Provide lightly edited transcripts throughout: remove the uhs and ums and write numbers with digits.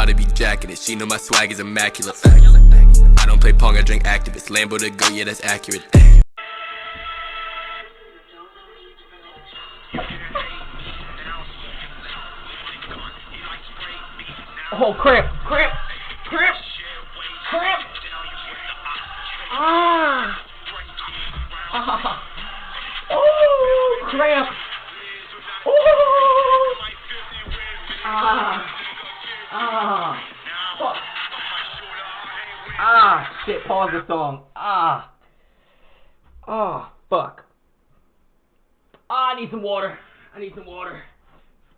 shawty be jacking it. She know my swag is immaculate. I don't play pong, I drink activist. Lambo to go, yeah, that's accurate. Oh, cramp, cramp, cramp, cramp. Ah. Ah. Oh, cramp. Oh. Ah. Ah. Fuck. Ah, shit, pause the song. Ah. Oh, fuck. Ah, I need some water. I need some water.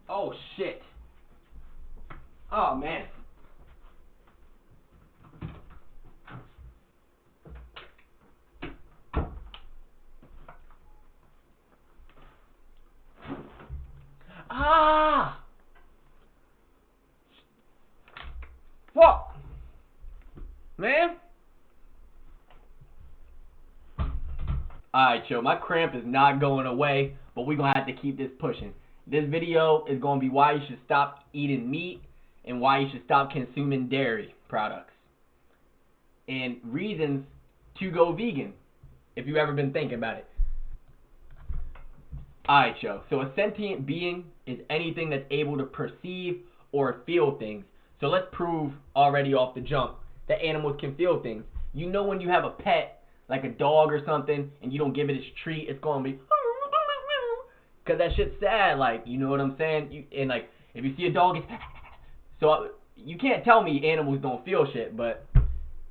Oh, shit. Oh, man. Ah! Fuck! Man? Alright, yo, my cramp is not going away, but we're gonna have to keep this pushing. This video is gonna be why you should stop eating meat and why you should stop consuming dairy products. And reasons to go vegan, if you've ever been thinking about it. Alright, yo, so a sentient being is anything that's able to perceive or feel things. So let's prove already off the jump that animals can feel things. You know when you have a pet, like a dog or something, and you don't give it its treat, it's gonna be because that shit's sad, like, you know what I'm saying? And like, if you see a dog, it's so you can't tell me animals don't feel shit, but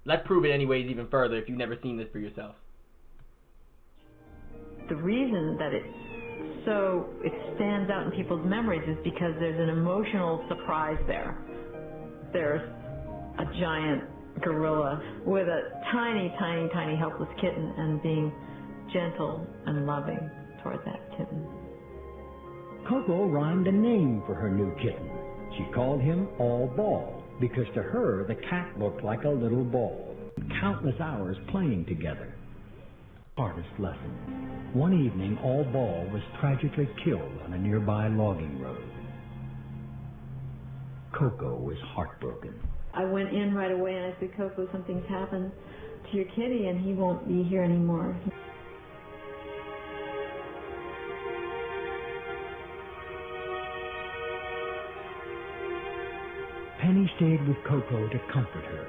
let's prove it anyways even further if you've never seen this for yourself. The reason that it stands out in people's memories is because there's an emotional surprise there. There's a giant gorilla with a tiny, tiny, tiny helpless kitten and being gentle and loving toward that kitten. Coco rhymed a name for her new kitten. She called him All Ball because to her the cat looked like a little ball. Countless hours playing together. Hardest lesson. One evening, All Ball was tragically killed on a nearby logging road. Coco was heartbroken. I went in right away and I said, Coco, something's happened to your kitty and he won't be here anymore. Penny stayed with Coco to comfort her.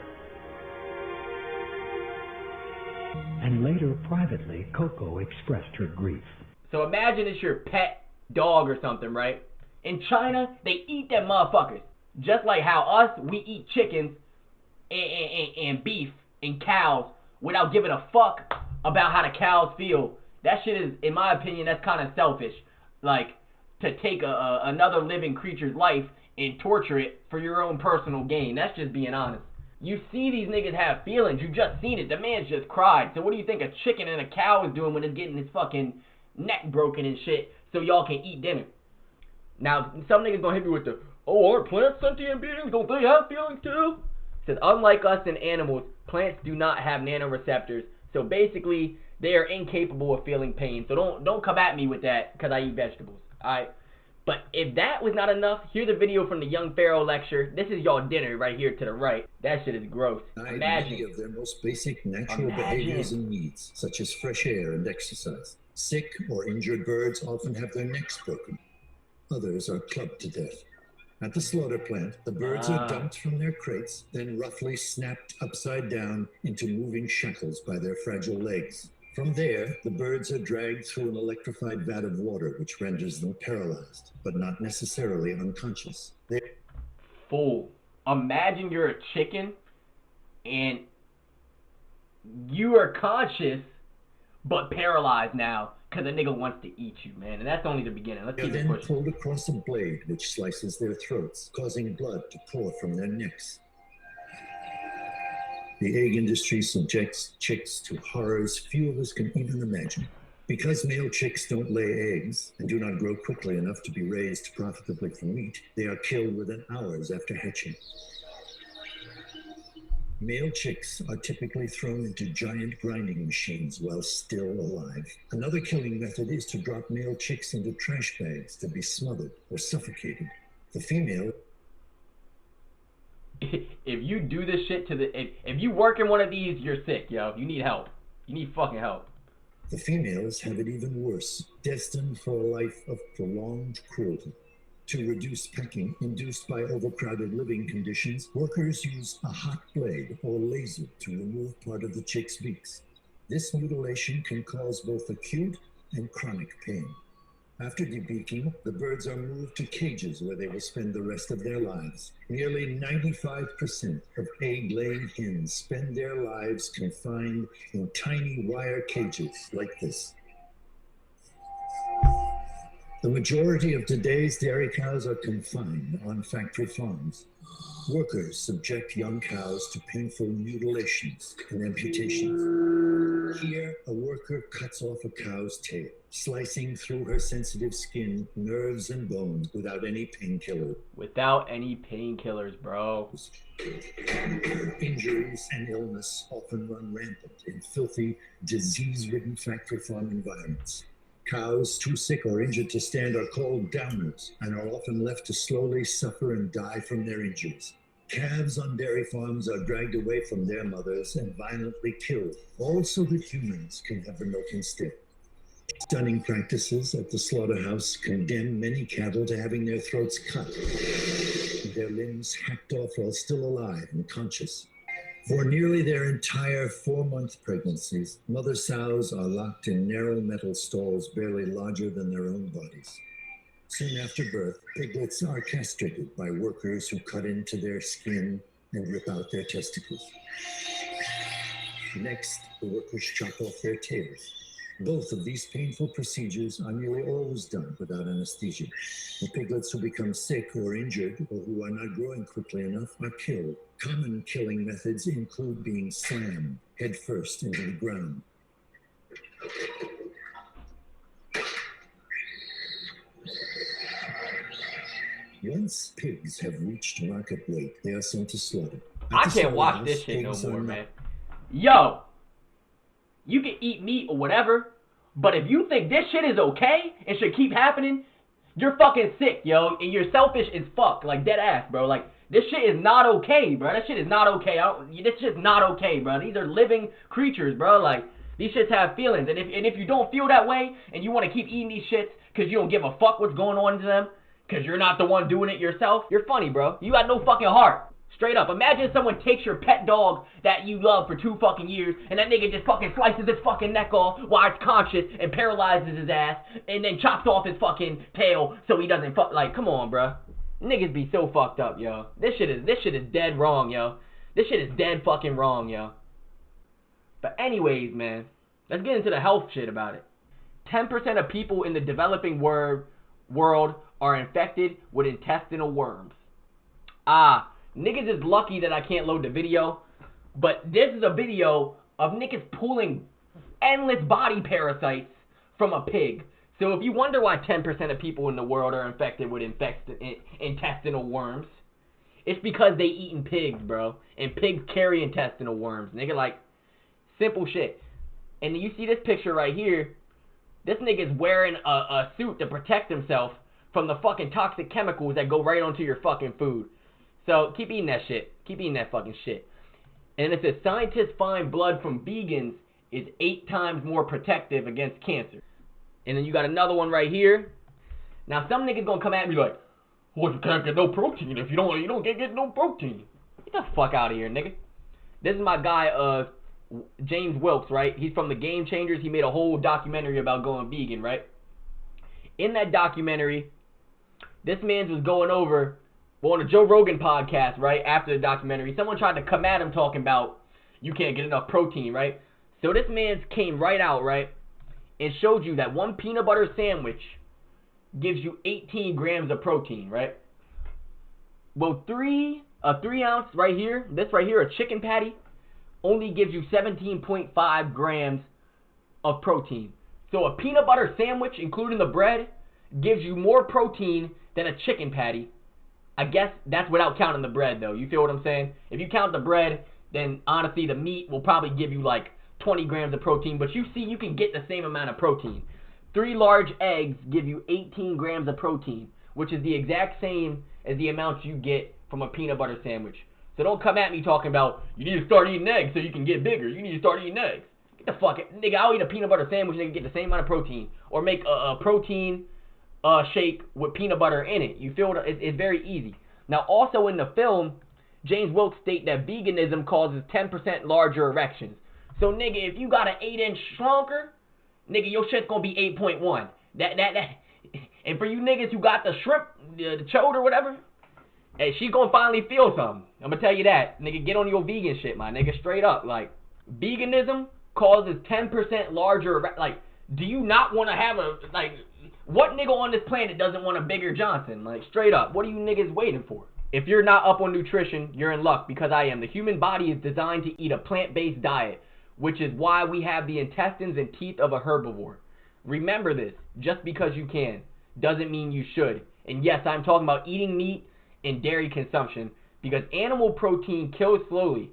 And later, privately, Coco expressed her grief. So imagine it's your pet dog or something, right? In China, they eat them motherfuckers. Just like how us, we eat chickens and beef and cows without giving a fuck about how the cows feel. That shit is, in my opinion, that's kind of selfish. Like, to take another living creature's life and torture it for your own personal gain. That's just being honest. You see these niggas have feelings. You just seen it. The man's just cried. So what do you think a chicken and a cow is doing when it's getting his fucking neck broken and shit so y'all can eat dinner? Now, some niggas gonna hit me with the, oh, aren't plants sentient beings? Don't they have feelings too? It says, unlike us and animals, plants do not have nanoreceptors. So basically, they are incapable of feeling pain. So don't come at me with that because I eat vegetables. Alright? But if that was not enough, here's a video from the Young Pharaoh lecture. This is y'all dinner right here to the right. That shit is gross. Imagine. Many of their most basic natural behaviors and needs, such as fresh air and exercise. Sick or injured birds often have their necks broken. Others are clubbed to death. At the slaughter plant, the birds are dumped from their crates, then roughly snapped upside down into moving shackles by their fragile legs. From there, the birds are dragged through an electrified vat of water, which renders them paralyzed, but not necessarily unconscious. Fool. Imagine you're a chicken, and you are conscious, but paralyzed now, because a nigga wants to eat you, man. And that's only the beginning. Let's keep it pushing. They're then pulled across a blade, which slices their throats, causing blood to pour from their necks. The egg industry subjects chicks to horrors few of us can even imagine. Because male chicks don't lay eggs and do not grow quickly enough to be raised profitably for meat, they are killed within hours after hatching. Male chicks are typically thrown into giant grinding machines while still alive. Another killing method is to drop male chicks into trash bags to be smothered or suffocated. The female... if you do this shit to if you work in one of these, you're sick, yo. You need help. You need fucking help. The females have it even worse, destined for a life of prolonged cruelty. To reduce pecking induced by overcrowded living conditions, workers use a hot blade or laser to remove part of the chick's beaks. This mutilation can cause both acute and chronic pain. After debeaking, the birds are moved to cages where they will spend the rest of their lives. Nearly 95% of egg-laying hens spend their lives confined in tiny wire cages like this. The majority of today's dairy cows are confined on factory farms. Workers subject young cows to painful mutilations and amputations. Here, a worker cuts off a cow's tail, slicing through her sensitive skin, nerves, and bones without any painkiller. Without any painkillers, bro. Injuries and illness often run rampant in filthy, disease-ridden factory farm environments. Cows too sick or injured to stand are called downers and are often left to slowly suffer and die from their injuries. Calves on dairy farms are dragged away from their mothers and violently killed, all so that humans can have the milk instead. Stunning practices at the slaughterhouse condemn many cattle to having their throats cut, their limbs hacked off while still alive and conscious. For nearly their entire 4-month pregnancies, mother sows are locked in narrow metal stalls barely larger than their own bodies. Soon after birth, piglets are castrated by workers who cut into their skin and rip out their testicles. Next, the workers chop off their tails. Both of these painful procedures are nearly always done without anesthesia. The piglets who become sick or injured or who are not growing quickly enough are killed. Common killing methods include being slammed headfirst into the ground. Once pigs have reached market weight, they are sent to slaughter. I can't watch this shit no more, man. Yo, you can eat meat or whatever, but if you think this shit is okay and should keep happening, you're fucking sick, yo, and you're selfish as fuck, like dead ass, bro. Like, this shit is not okay, bro. That shit is not okay. This shit's not okay, bro. These are living creatures, bro. Like, these shits have feelings, and if you don't feel that way and you want to keep eating these shits because you don't give a fuck what's going on to them, because you're not the one doing it yourself, you're funny, bro. You got no fucking heart. Straight up. Imagine someone takes your pet dog that you love for 2 fucking years, and that nigga just fucking slices his fucking neck off while it's conscious and paralyzes his ass, and then chops off his fucking tail so he doesn't fuck. Like, come on, bro. Niggas be so fucked up, yo. This shit is dead wrong, yo. This shit is dead fucking wrong, yo. But anyways, man, let's get into the health shit about it. 10% of people in the developing world are infected with intestinal worms. Niggas is lucky that I can't load the video, but this is a video of niggas pulling endless body parasites from a pig. So if you wonder why 10% of people in the world are infected with intestinal worms, it's because they eating pigs, bro. And pigs carry intestinal worms. Nigga, like, simple shit. And you see this picture right here. This nigga's wearing a suit to protect himself from the fucking toxic chemicals that go right onto your fucking food. So, keep eating that shit. Keep eating that fucking shit. And it says, scientists find blood from vegans is 8 times more protective against cancer. And then you got another one right here. Now, some niggas gonna come at me like, well, you can't get no protein if you don't get no protein. Get the fuck out of here, nigga. This is my guy, James Wilkes, right? He's from the Game Changers. He made a whole documentary about going vegan, right? In that documentary, this man was going over, well, on a Joe Rogan podcast, right, after the documentary, someone tried to come at him talking about you can't get enough protein, right? So this man came right out, right, and showed you that one peanut butter sandwich gives you 18 grams of protein, right? Well, a 3 ounce right here, this right here, a chicken patty, only gives you 17.5 grams of protein. So a peanut butter sandwich, including the bread, gives you more protein than a chicken patty. I guess that's without counting the bread, though. You feel what I'm saying? If you count the bread, then honestly the meat will probably give you like 20 grams of protein. But you see, you can get the same amount of protein. 3 large eggs give you 18 grams of protein, which is the exact same as the amount you get from a peanut butter sandwich. So So don't come at me talking about, you need to start eating eggs so you can get bigger. You need to start eating eggs. Get the fuck out. Nigga, I'll eat a peanut butter sandwich and get the same amount of protein. Or make a protein shake with peanut butter in it. You feel it? It's very easy. Now, also in the film, James Wilkes state that veganism causes 10% larger erections. So, nigga, if you got an 8-inch shrunker, nigga, your shit's gonna be 8.1. That. And for you niggas who got the shrimp, the chode or whatever, hey, she gonna finally feel something. I'm gonna tell you that. Nigga, get on your vegan shit, my nigga, straight up. Like, veganism causes 10% larger, like, do you not want to have a, like, what nigga on this planet doesn't want a bigger Johnson? Like, straight up, what are you niggas waiting for? If you're not up on nutrition, you're in luck, because I am. The human body is designed to eat a plant-based diet, which is why we have the intestines and teeth of a herbivore. Remember this, just because you can doesn't mean you should. And yes, I'm talking about eating meat and dairy consumption, because animal protein kills slowly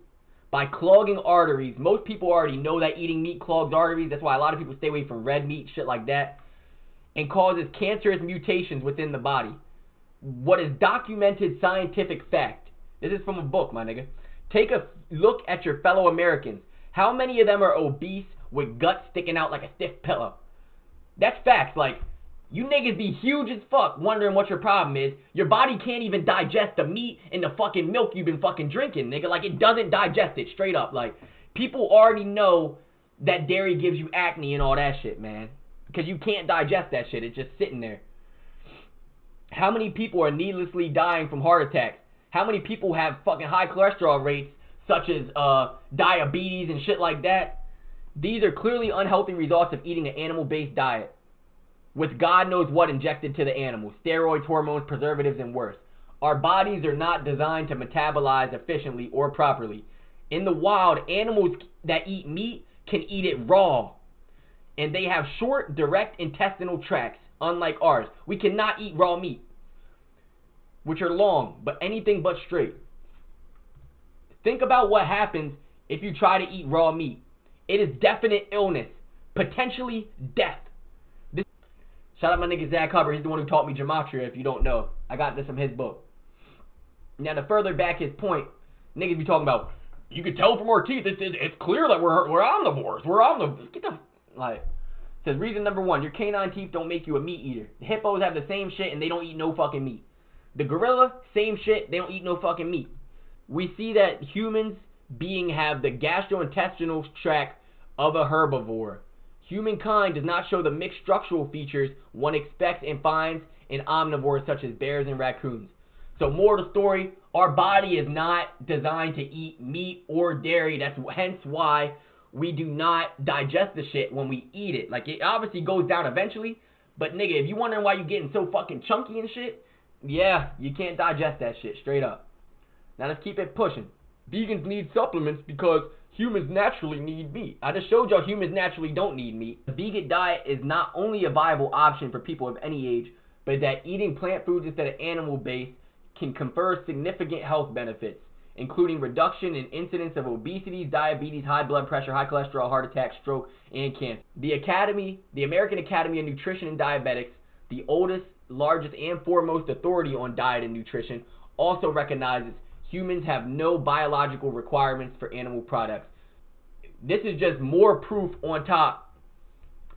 by clogging arteries. Most people already know that eating meat clogs arteries. That's why a lot of people stay away from red meat, shit like that, and causes cancerous mutations within the body. What is documented scientific fact, this is from a book, my nigga. Take a look at your fellow Americans. How many of them are obese with guts sticking out like a stiff pillow? That's facts. Like, you niggas be huge as fuck wondering what your problem is. Your body can't even digest the meat and the fucking milk you've been fucking drinking, nigga. Like, it doesn't digest it, straight up. Like, people already know that dairy gives you acne and all that shit, man. Because you can't digest that shit. It's just sitting there. How many people are needlessly dying from heart attacks? How many people have fucking high cholesterol rates, such as diabetes and shit like that? These are clearly unhealthy results of eating an animal-based diet, with God knows what injected to the animals. Steroids, hormones, preservatives, and worse. Our bodies are not designed to metabolize efficiently or properly. In the wild, animals that eat meat can eat it raw, and they have short, direct intestinal tracts, unlike ours. We cannot eat raw meat, which are long, but anything but straight. Think about what happens if you try to eat raw meat. It is definite illness, potentially death. Shout out my nigga Zach Hubbard. He's the one who taught me gematria, if you don't know. I got this from his book. Now, to further back his point, niggas be talking about, you can tell from our teeth, it's clear that we're omnivores. We're omnivores. Get the, like, says reason number one, your canine teeth don't make you a meat eater. The hippos have the same shit and they don't eat no fucking meat. The gorilla, same shit, they don't eat no fucking meat. We see that humans being have the gastrointestinal tract of a herbivore. Humankind does not show the mixed structural features one expects and finds in omnivores such as bears and raccoons. So more of the story, our body is not designed to eat meat or dairy. That's hence why we do not digest the shit when we eat it. Like, it obviously goes down eventually, but nigga, if you wondering why you getting so fucking chunky and shit, yeah, you can't digest that shit, straight up. Now let's keep it pushing. Vegans need supplements because humans naturally need meat. I just showed y'all humans naturally don't need meat. The vegan diet is not only a viable option for people of any age, but that eating plant foods instead of animal-based can confer significant health benefits, including reduction in incidence of obesity, diabetes, high blood pressure, high cholesterol, heart attack, stroke, and cancer. The American Academy of Nutrition and Diabetics, the oldest, largest, and foremost authority on diet and nutrition, also recognizes humans have no biological requirements for animal products. This is just more proof on top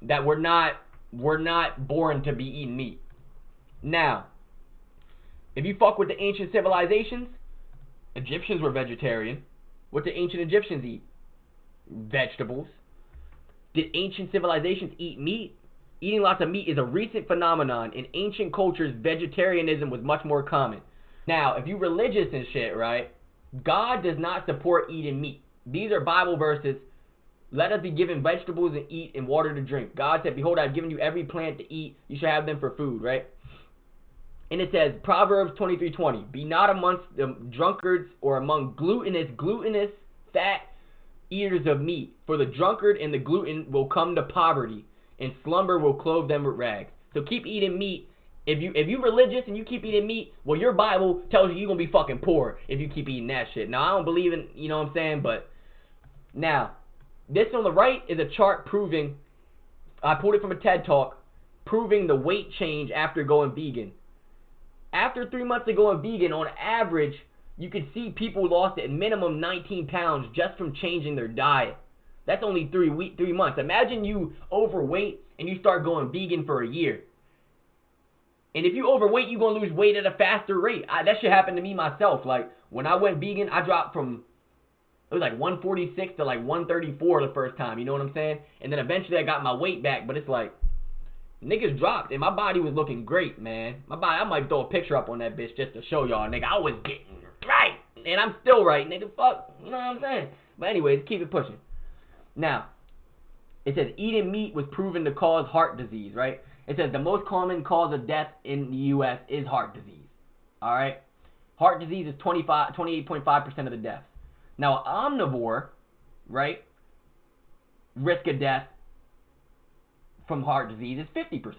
that we're not born to be eating meat. Now, if you fuck with the ancient civilizations, Egyptians were vegetarian. What did ancient Egyptians eat? Vegetables. Did ancient civilizations eat meat? Eating lots of meat is a recent phenomenon. In ancient cultures, vegetarianism was much more common. Now, if you religious and shit, right, God does not support eating meat. These are Bible verses. Let us be given vegetables and eat and water to drink. God said, behold, I've given you every plant to eat. You shall have them for food, right? And it says, Proverbs 23:20, be not amongst the drunkards or among glutinous, fat eaters of meat. For the drunkard and the glutton will come to poverty, and slumber will clothe them with rags. So keep eating meat. If you religious and you keep eating meat, well, your Bible tells you you're going to be fucking poor if you keep eating that shit. Now, I don't believe in, you know what I'm saying, but now, this on the right is a chart proving, I pulled it from a TED Talk, proving the weight change after going vegan. After 3 months of going vegan, on average, You could see people lost at minimum 19 pounds just from changing their diet. That's only 3 months. Imagine you overweight and you start going vegan for a year. And if you overweight, you're going to lose weight at a faster rate. That shit happened to me myself. Like, when I went vegan, I dropped from, it was like 146 to like 134 the first time. You know what I'm saying? And then eventually I got my weight back. But it's like, niggas dropped. And my body was looking great, man. My body, I might throw a picture up on that bitch just to show y'all, nigga. I was getting right. And I'm still right, nigga. Fuck. You know what I'm saying? But anyways, keep it pushing. Now, it says eating meat was proven to cause heart disease, right? It says the most common cause of death in the U.S. is heart disease. All right? Heart disease is 28.5% of the deaths. Now, an omnivore, right, risk of death from heart disease is 50%.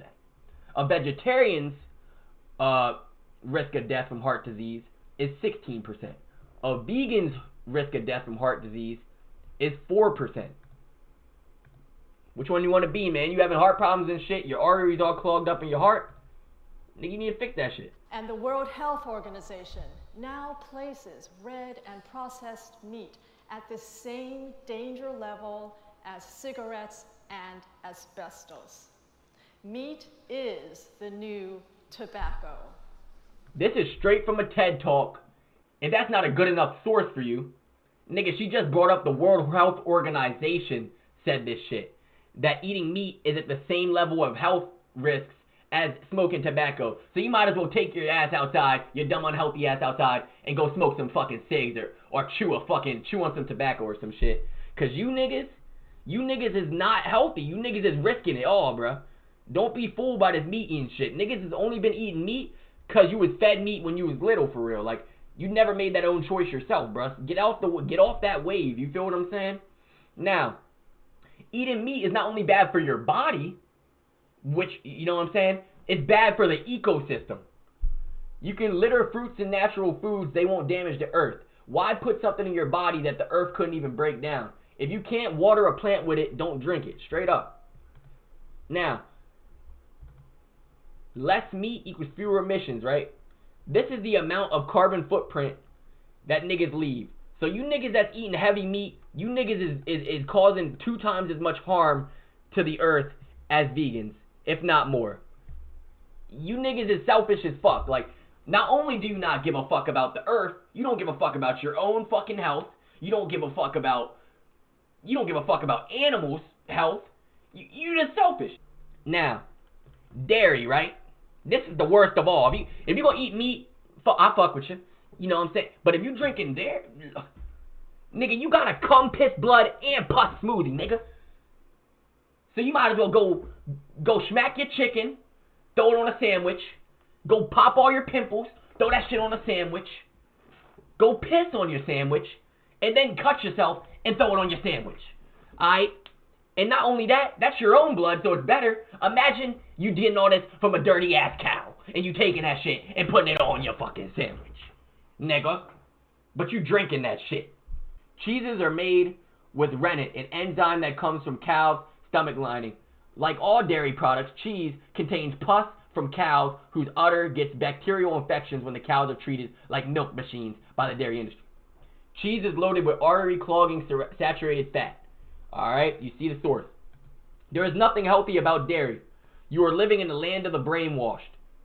A vegetarian's risk of death from heart disease is 16%. A vegan's risk of death from heart disease is 4%. Which one you want to be, man? You having heart problems and shit, your arteries all clogged up in your heart? Nigga, you need to fix that shit. And the World Health Organization now places red and processed meat at the same danger level as cigarettes and asbestos. Meat is the new tobacco. This is straight from a TED Talk. If that's not a good enough source for you, nigga, she just brought up the World Health Organization said this shit. That eating meat is at the same level of health risks as smoking tobacco. So you might as well take your ass outside, your dumb unhealthy ass outside, and go smoke some fucking cigs or chew on some tobacco or some shit. Cause you niggas is not healthy. You niggas is risking it all, bruh. Don't be fooled by this meat eating shit. Niggas has only been eating meat cause you was fed meat when you was little, for real. Like, you never made that own choice yourself, bruh. Get off that wave. You feel what I'm saying? Now, eating meat is not only bad for your body, which, you know what I'm saying, it's bad for the ecosystem. You can litter fruits and natural foods, they won't damage the earth. Why put something in your body that the earth couldn't even break down? If you can't water a plant with it, don't drink it, straight up. Now, less meat equals fewer emissions, right? This is the amount of carbon footprint that niggas leave. So you niggas that's eating heavy meat, you niggas is causing 2 times as much harm to the earth as vegans, if not more. You niggas is selfish as fuck. Like, not only do you not give a fuck about the earth, you don't give a fuck about your own fucking health. You don't give a fuck about animals' health. You're just selfish. Now, dairy, right? This is the worst of all. If you gonna eat meat, I fuck with you. You know what I'm saying? But if you drinking dairy, nigga, you got a cum, piss, blood, and pus smoothie, nigga. So you might as well go smack your chicken, throw it on a sandwich, go pop all your pimples, throw that shit on a sandwich, go piss on your sandwich, and then cut yourself and throw it on your sandwich. Alright? And not only that, that's your own blood, so it's better. Imagine you getting all this from a dirty ass cow, and you taking that shit and putting it on your fucking sandwich. Nigga. But you drinking that shit. Cheeses are made with rennet, an enzyme that comes from cows' stomach lining. Like all dairy products, cheese contains pus from cows whose udder gets bacterial infections when the cows are treated like milk machines by the dairy industry. Cheese is loaded with artery-clogging saturated fat. Alright, you see the source. There is nothing healthy about dairy. You are living in the land of the brainwashed.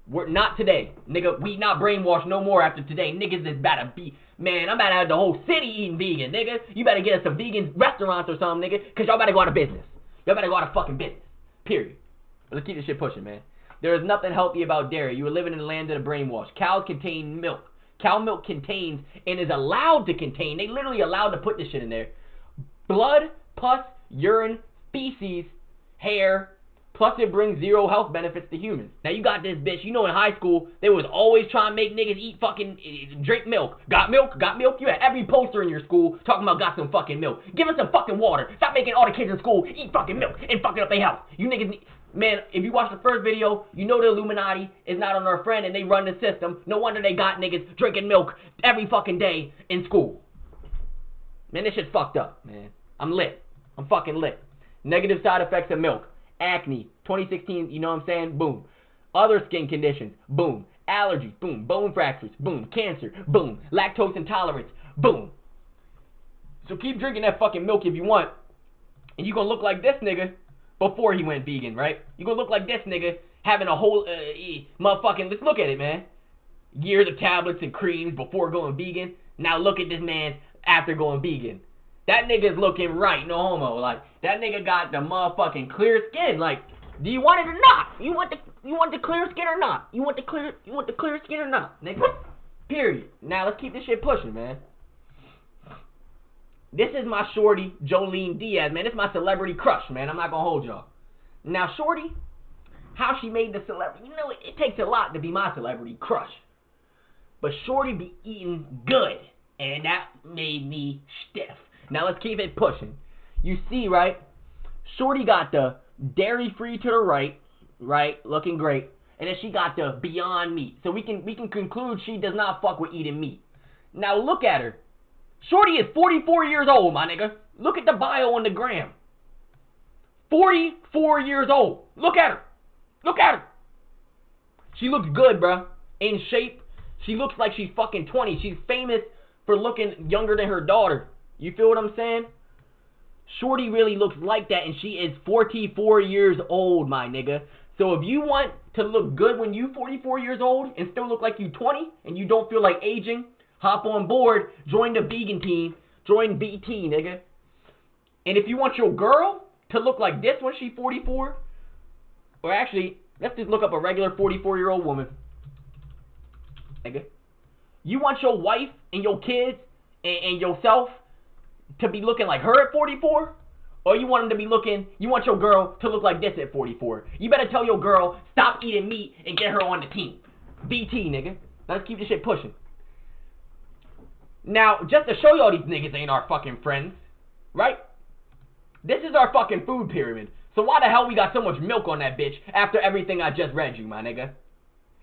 We're not today. Nigga, we not brainwashed no more after today. Niggas is about to be, man, I'm about to have the whole city eating vegan, nigga. You better get us some vegan restaurants or something, nigga, because y'all better go out of business. Y'all better go out of fucking business. Period. But let's keep this shit pushing, man. There is nothing healthy about dairy. You are living in the land of the brainwashed. Cows contain milk. Cow milk contains and is allowed to contain, they literally allowed to put this shit in there, blood, pus, urine, feces, hair, plus it brings 0 health benefits to humans. Now you got this bitch, you know in high school, they was always trying to make niggas eat fucking, drink milk. Got milk? Got milk? You had every poster in your school talking about got some fucking milk. Give us some fucking water. Stop making all the kids in school eat fucking milk and fucking up their health. You niggas need, man, if you watch the first video, you know the Illuminati is not on our friend and they run the system. No wonder they got niggas drinking milk every fucking day in school. Man, this shit's fucked up, man. I'm lit. I'm fucking lit. Negative side effects of milk. Acne, 2016, you know what I'm saying? Boom. Other skin conditions, boom. allergies, boom, bone fractures, boom, cancer, boom, lactose intolerance, boom. So keep drinking that fucking milk if you want, and you gonna look like this nigga before he went vegan, right? You gonna look like this nigga having a whole, motherfucking, let's look at it, man. Years of tablets and creams before going vegan. Now look at this man after going vegan. That nigga's looking right, no homo. Like, that nigga got the motherfucking clear skin. Like, do you want it or not? You want the clear skin or not? You want the clear skin or not, nigga? Period. Now let's keep this shit pushing, man. This is my shorty, Jolene Diaz, man. This is my celebrity crush, man. I'm not gonna hold y'all. Now, shorty, how she made the celebrity, you know, it takes a lot to be my celebrity crush. But shorty be eating good, and that made me stiff. Now let's keep it pushing. You see, right? Shorty got the dairy-free to the right, looking great. And then she got the Beyond Meat. So we can conclude she does not fuck with eating meat. Now look at her. Shorty is 44 years old, my nigga. Look at the bio on the gram. 44 years old. Look at her. Look at her. She looks good, bruh. In shape. She looks like she's fucking 20. She's famous for looking younger than her daughter. You feel what I'm saying? Shorty really looks like that, and she is 44 years old, my nigga. So if you want to look good when you 44 years old and still look like you 20 and you don't feel like aging, hop on board, join the vegan team, join BT, nigga. And if you want your girl to look like this when she's 44, or actually, let's just look up a regular 44-year-old woman. Nigga. You want your wife and your kids and yourself to be looking like her at 44? Or you want them to be looking, you want your girl to look like this at 44? You better tell your girl, stop eating meat and get her on the team. BT, nigga. Let's keep this shit pushing. Now, just to show y'all these niggas ain't our fucking friends, right? This is our fucking food pyramid. So why the hell we got so much milk on that bitch after everything I just read you, my nigga?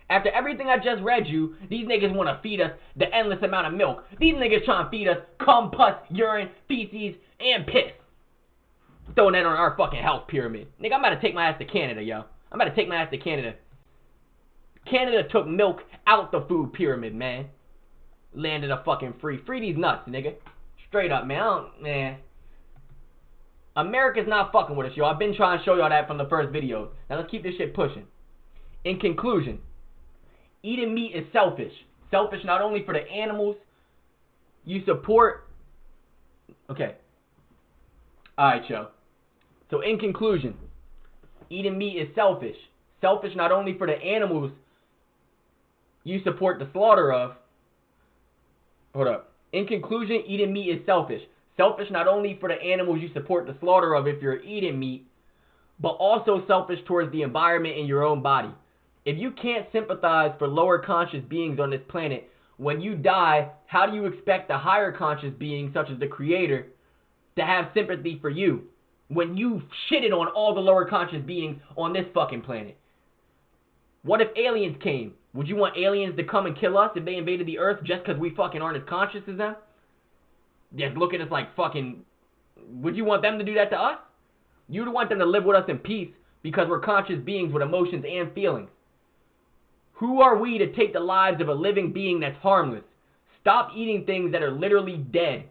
After everything I just read you, these niggas want to feed us the endless amount of milk. These niggas trying to feed us cum, pus, urine, feces, and piss. Throwing that on our fucking health pyramid. Nigga, I'm about to take my ass to Canada, yo. I'm about to take my ass to Canada. Canada took milk out the food pyramid, man. Landed a fucking free. Free these nuts, nigga. Straight up, man. America's not fucking with us, yo. I've been trying to show y'all that from the first video. Now let's keep this shit pushing. In conclusion, eating meat is selfish. Selfish not only for the animals you support. Okay. Alright, yo. So in conclusion, eating meat is selfish. Selfish not only for the animals you support the slaughter of. Hold up. In conclusion, eating meat is selfish. Selfish not only for the animals you support the slaughter of if you're eating meat, but also selfish towards the environment and your own body. If you can't sympathize for lower conscious beings on this planet, when you die, how do you expect the higher conscious beings, such as the Creator, to have sympathy for you when you shitted on all the lower conscious beings on this fucking planet? What if aliens came? Would you want aliens to come and kill us if they invaded the earth just because we fucking aren't as conscious as them? Just look at us like fucking... Would you want them to do that to us? You'd want them to live with us in peace because we're conscious beings with emotions and feelings. Who are we to take the lives of a living being that's harmless? Stop eating things that are literally dead.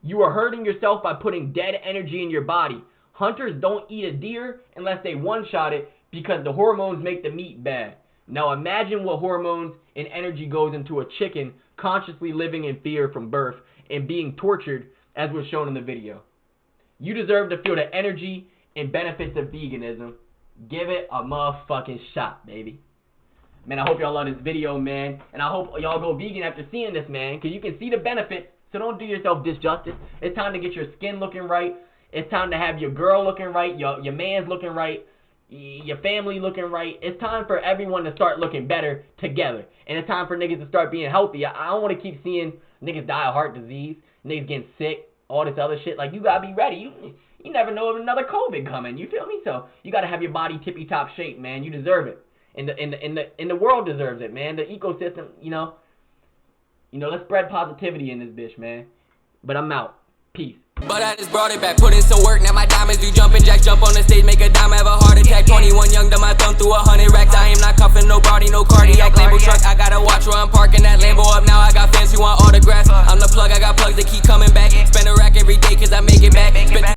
You are hurting yourself by putting dead energy in your body. Hunters don't eat a deer unless they one-shot it because the hormones make the meat bad. Now imagine what hormones and energy goes into a chicken consciously living in fear from birth and being tortured as was shown in the video. You deserve to feel the energy and benefits of veganism. Give it a motherfucking shot, baby. Man, I hope y'all love this video, man. And I hope y'all go vegan after seeing this, man. Because you can see the benefits. So don't do yourself disjustice. It's time to get your skin looking right. It's time to have your girl looking right. Your man's looking right. Your family looking right. It's time for everyone to start looking better together. And it's time for niggas to start being healthy. I don't want to keep seeing niggas die of heart disease. Niggas getting sick. All this other shit. Like, you gotta be ready. You never know if another COVID coming. You feel me? So you gotta have your body tippy-top shape, man. You deserve it. And the world deserves it, man. The ecosystem, you know, let's spread positivity in this bitch, man. But I'm out. Peace. But I just brought it back, put in some work, now my diamonds do jumping jacks. Jump on the stage, make a dime, have a heart attack. 21 young, done my thumb through 100 racks. I am not cuffing nobody, no cardiac. Lambo truck, I gotta watch where I'm parking that Lambo up. Now I got fans who want autographs. I'm the plug, I got plugs that keep